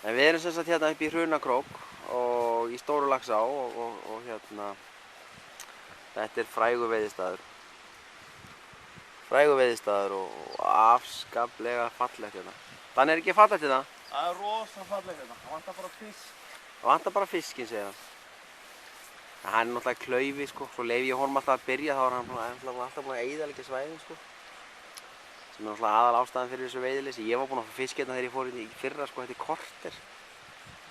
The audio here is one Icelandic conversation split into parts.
En við erum sem sagt hérna upp í Hrunakrók og í Stóru Laxá og hérna þetta er frægur veiðistaður. Frægur veiðistaður og afskaplega fallegt hérna. Þannig er ekki fallegt hérna? Það er rosa fallegt hérna. Það vantar bara fisk. Það vantar bara fiskinn, segir hann. En hann er náttúrulega klaufi, sko. Svo leyfi ég honum alltaf að byrja, þá er hann alltaf búinn að eyðileggja svæðin, sko. Sem er náttúrulega aðal ástæðan fyrir þessu veiðileysi. Ég var búinn að fá fisk hérna þegar ég fór í fyrra, sko, þetta korter.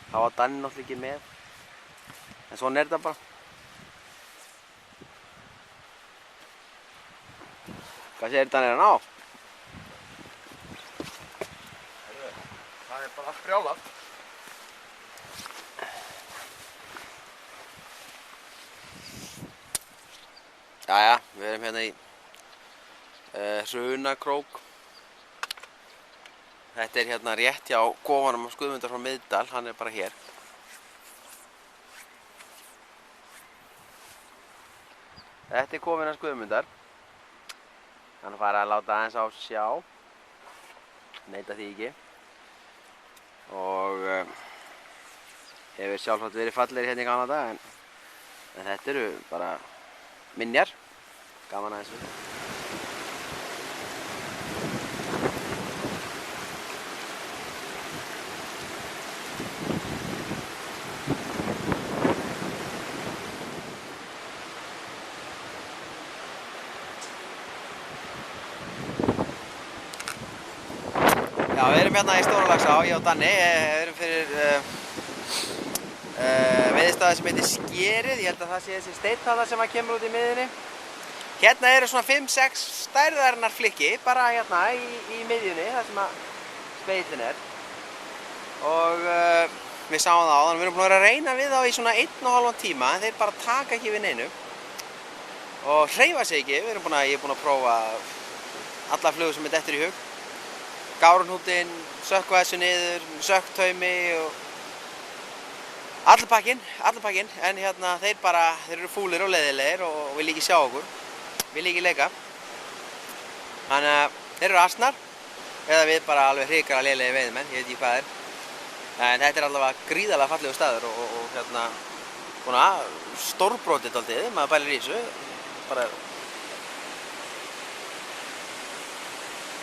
Þá var Danni náttúrulega ekki með. En svona er þetta bara. Hvað segir Danni, er hann á? Það er bara allt brjálað. Jæja, við erum hérna í Hrunakrók. Þetta er hérna rétt hjá kofanum á Guðmundar frá Miðdal, hann er bara hér. Þetta er kofinn hans Guðmundar. Hann fara að láta aðeins á sjá. Neita því ekki. Og hefur sjálfsagt verið fallegri hérna í gamla daga, en þetta eru bara minjar. Gaman aðeins við. Já, við erum hérna í Stóru Laxá, ég og Danni. Við erum fyrir veiðistaði sem heitir Skerið. Ég held að það sé þessi steinn þarna sem kemur út í miðjunni. Hérna eru svona 5-6 stærðarinnar flykki, bara hérna í miðjunni, þar sem speillin er. Og við sáum það áðan, við erum búin að vera að reyna við þá í svona 1,5 tíma, en þeir bara taka ekki við neinu. Og hreyfa sig ekki, ég er búin að prófa alla flugur sem er dettur í hug. Gárunhútinn, sökkva þessu niður, sökktaumi og allur pakkinn, en hérna þeir eru fúlir og leiðilegir og vilja ekki sjá okkur, vilja ekki leika. Þannig að þeir eru asnar, eða við bara alveg hrikalega leiðilegir veiðimenn, ég veit ekki hvað er. En þetta er allavega gríðarlega fallegur staður og hérna, svona stórbrotið dálítið, maður pælir í þessu, bara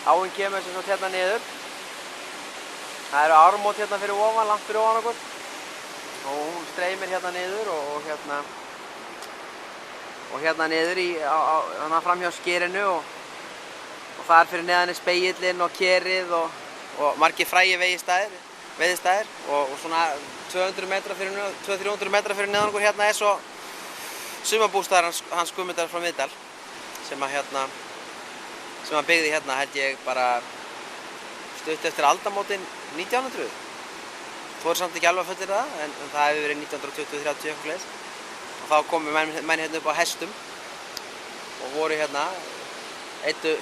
áin kemur sem svona hérna niður. Það eru ármót hérna fyrir ofan, langt fyrir ofan okkur. Og hún streymir hérna niður og hérna niður fram hjá Skerinu og þar fyrir neðan er speillinn og kerið og margir frægir veiðistæðir og svona 200-300 metra fyrir neðan okkur hérna er svo sumarbústaður hans Guðmundar frá Miðdal sem hann byggði hérna held ég bara stutt eftir aldamótin 1900. Þú er samt ekki alveg að fullyrða það, en það hefur verið 1920-30 eitthvað leið. Og þá komu menn hérna upp á hestum og voru hérna eyddu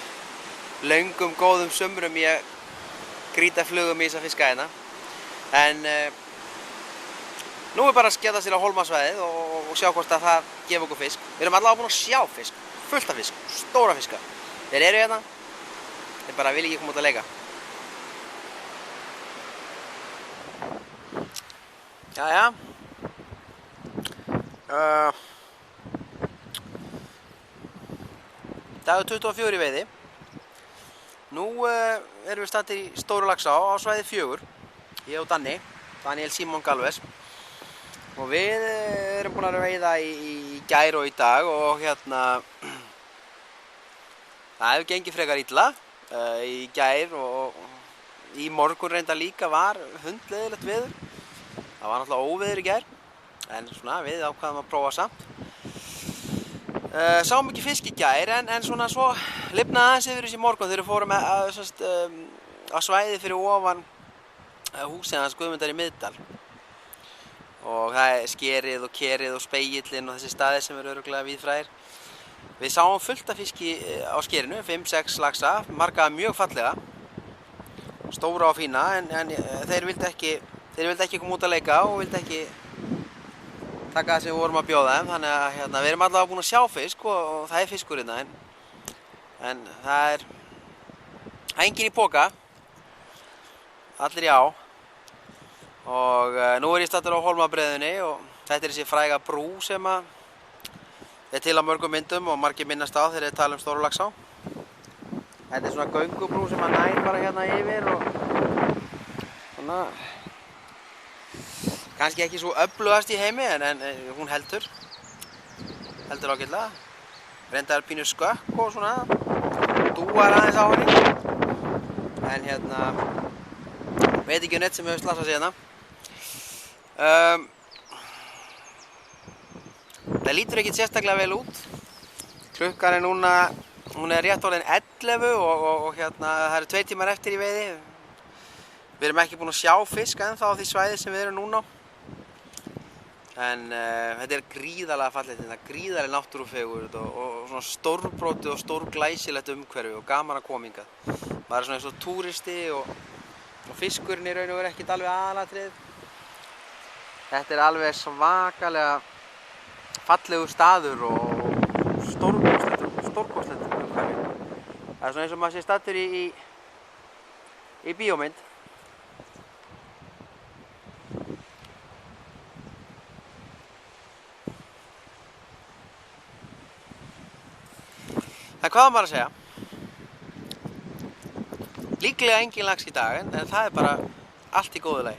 löngum góðum sumrum í að grýta flugum í þessa fiska hérna. En nú er bara að skjóta sér á hólmasvæðið og sjá hvort að það gefi okkur fisk. Við erum allavega búin að sjá fisk, fullt af fisk, stóra fiska. Þeir eru hérna, þeir bara vilja ekki koma út að leika. Jæja. Dagur 24 í veiði. Nú erum við staddir í Stóru Laxá á svæði 4. Ég og Danni, Daniel Simon Galvez. Og við erum búin að veiða í gær og í dag og hérna það hefur gengið frekar illa í gær og í morgun reyndar líka var hundleiðilegt veður. Það var náttúrulega óveður í gær, en svona við ákvaðum að prófa samt. Sáum ekki fisk í gær, en svona svo lifnaði aðeins yfir þessi morgun þegar við fórum á svæði fyrir ofan húsið hans Guðmundar í Miðdal. Og það er Skerið og kerið og speillinn og þessi staðir sem eru örugglega víðfrægir. Við sáum fullt af fiski á Skerinu, 5-6 laxa, marga mjög fallega, stóra og fína, en þeir vildi ekki koma út að leika og vildi ekki taka það sem við vorum að bjóða þeim, þannig að við erum allavega búin að sjá fisk og það er fiskur hérna, en það er enginn í poka, allir í á. Og nú er ég staddur á Hólmabreiðunni og þetta er þessi fræga brú sem er til á mörgum myndum og margir minnast á þegar þeir tala um Stóru-Laxá. Þetta er svona göngubrú sem nær bara hérna yfir og svona kannski ekki svo öflugast í heimi en hún heldur ágætlega. Reyndar pínu skökk og svona dúar aðeins á henni. En hérna veit ekki neitt sem hefur slasað sig hérna. Það lítur ekkert sérstaklega vel út. Klukkan er núna, hún er rétt orðin 11 og hérna það eru 2 tímar eftir í veiði. Við erum ekki búin að sjá fisk ennþá á því svæði sem við erum núna á. En þetta er gríðarlega fallegt, þetta er gríðarlega náttúrufegurð og svona stórbrotið og stórglæsilegt umhverfi og gaman að koma hingað. Maður er svona eins og túristi og fiskurinn í raun og veru ekkert alveg aðalatriðið. Þetta er alveg svakalega fallegur staður og stórkostlegt umhverfi. Það er svona eins og maður sé staddur í bíómynd. En hvað á maður að segja? Líklega engin lax í dag, en það er bara allt í góðu lagi.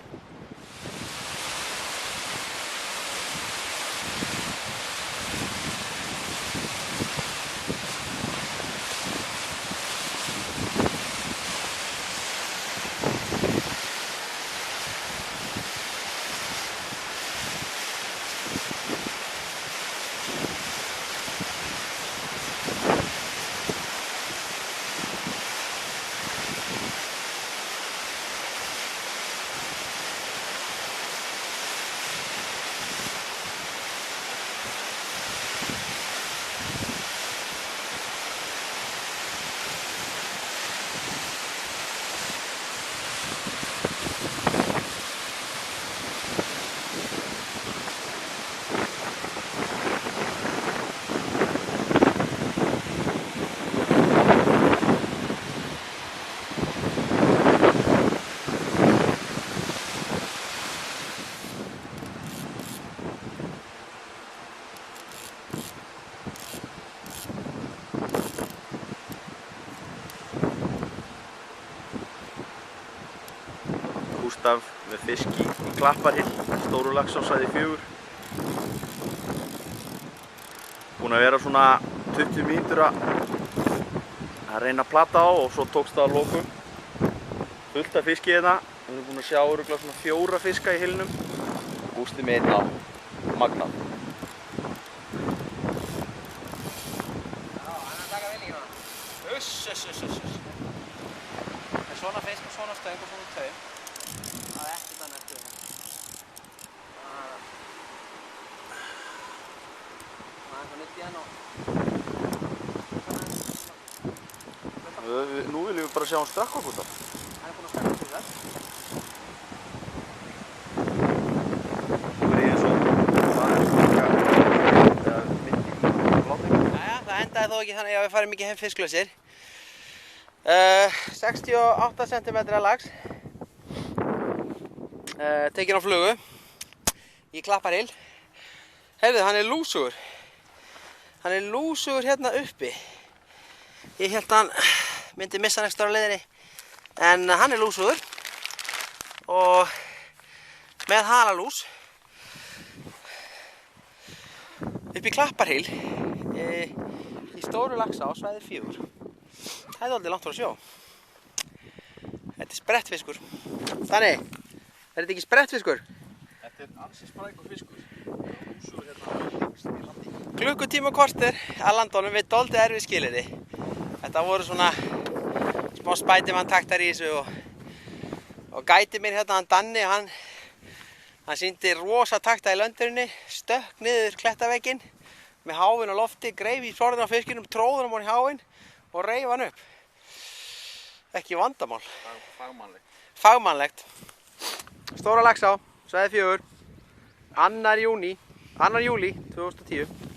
Gústaf með fisk í Klapparhyl, Stóru-Laxá svæði 4. Búinn að vera svona 20 mínútur að reyna að plata á og svo tókst það að lokum. Fullt af fiski hérna. Við erum búin að sjá örugglega svona 4 fiska í hylnum. Gústi með einn á magnað. Já, hann er að taka vel í hana. Uss. En svona fisk og svona stöng og svona taum. Það er ekkert annað eftir þetta. Það er eitthvað nutt í henn og... Nú viljum við bara sjá hann strakka okkur það. Hann er búinn að stökka til þess. Nú er ég eins og það er svona mitt í bláting. Jæja, það endaði þó ekki þannig að við farum ekki heim fisklausir. 68 cm lax. Tekinn á flugu í Klapparhyl. Heyrðu, hann er lúsugur. Hann er lúsugur hérna uppi. Ég hélt hann myndi missa hann ekstra á leiðinni. En hann er lúsugur. Og með halalús upp í Klapparhyl í Stóru-Laxá svæði 4. Það er aldrei langt frá sjó. Þetta er sprettfiskur. Þannig. Er þetta ekki sprettfiskur? Þetta er ansi sprækur fiskur. Lúsugur hérna lengst í landi. Klukkutíma og korter að landonum við dálítið erfið skilyrði. Þetta voru svona smá spætimann taktar í þessu og gæti mér hérna hann Danni, hann sýndi rosa takta í löndurinni, stökk niður klettavegginn með háfinn á lofti, greif í flórðin á fiskinum, tróð hann í háfinn og reif hann upp. Ekki vandamál. Fagmannlegt. Stóra-Laxá, svæði 4, 2. júli 2010.